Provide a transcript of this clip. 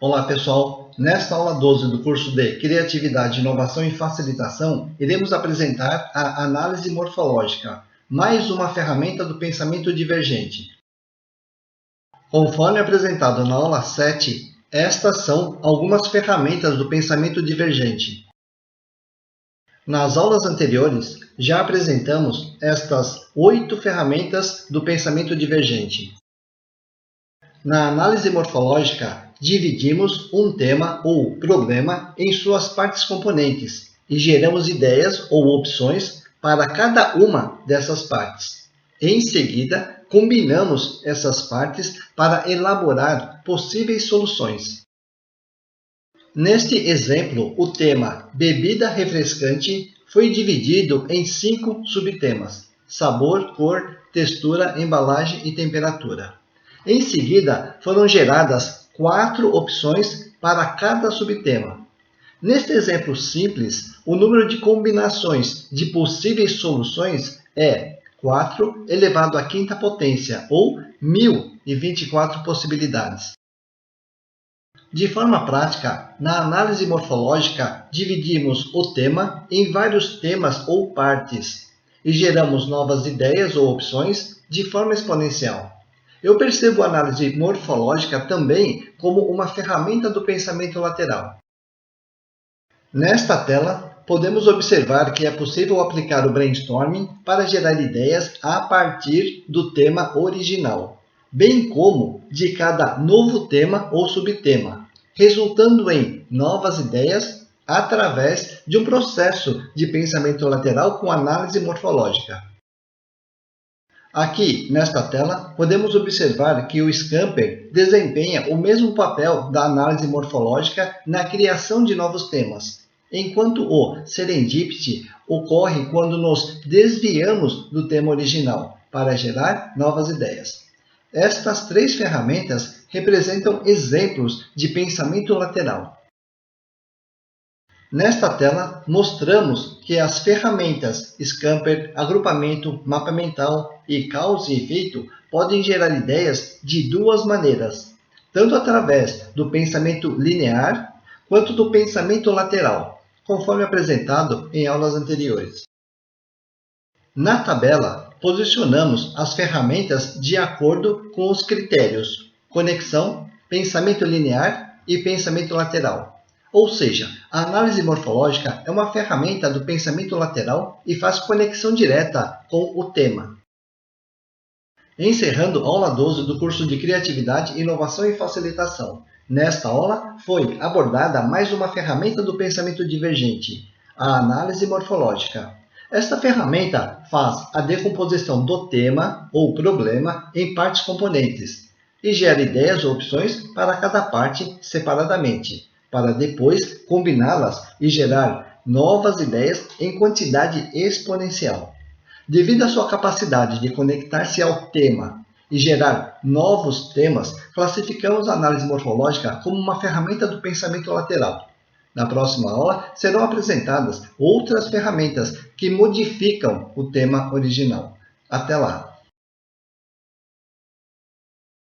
Olá pessoal, nesta aula 12 do curso de Criatividade, Inovação e Facilitação, iremos apresentar a análise morfológica, mais uma ferramenta do pensamento divergente. Conforme apresentado na aula 7, estas são algumas ferramentas do pensamento divergente. Nas aulas anteriores, já apresentamos estas 8 ferramentas do pensamento divergente. Na análise morfológica, dividimos um tema ou problema em suas partes componentes e geramos ideias ou opções para cada uma dessas partes. Em seguida, combinamos essas partes para elaborar possíveis soluções. Neste exemplo, o tema bebida refrescante foi dividido em 5 subtemas: sabor, cor, textura, embalagem e temperatura. Em seguida, foram geradas 4 opções para cada subtema. Neste exemplo simples, o número de combinações de possíveis soluções é 4 elevado à quinta potência, ou 1024 possibilidades. De forma prática, na análise morfológica, dividimos o tema em vários temas ou partes e geramos novas ideias ou opções de forma exponencial. Eu percebo a análise morfológica também como uma ferramenta do pensamento lateral. Nesta tela, podemos observar que é possível aplicar o brainstorming para gerar ideias a partir do tema original, bem como de cada novo tema ou subtema, resultando em novas ideias através de um processo de pensamento lateral com análise morfológica. Aqui, nesta tela, podemos observar que o Scamper desempenha o mesmo papel da análise morfológica na criação de novos temas, enquanto o Serendipity ocorre quando nos desviamos do tema original para gerar novas ideias. Estas 3 ferramentas representam exemplos de pensamento lateral. Nesta tela, mostramos que as ferramentas Scamper, agrupamento, mapa mental e causa e efeito podem gerar ideias de 2 maneiras, tanto através do pensamento linear quanto do pensamento lateral, conforme apresentado em aulas anteriores. Na tabela, posicionamos as ferramentas de acordo com os critérios conexão, pensamento linear e pensamento lateral. Ou seja, a análise morfológica é uma ferramenta do pensamento lateral e faz conexão direta com o tema. Encerrando a aula 12 do curso de Criatividade, Inovação e Facilitação. Nesta aula, foi abordada mais uma ferramenta do pensamento divergente, a análise morfológica. Esta ferramenta faz a decomposição do tema ou problema em partes componentes e gera ideias ou opções para cada parte separadamente, para depois combiná-las e gerar novas ideias em quantidade exponencial. Devido à sua capacidade de conectar-se ao tema e gerar novos temas, classificamos a análise morfológica como uma ferramenta do pensamento lateral. Na próxima aula, serão apresentadas outras ferramentas que modificam o tema original. Até lá!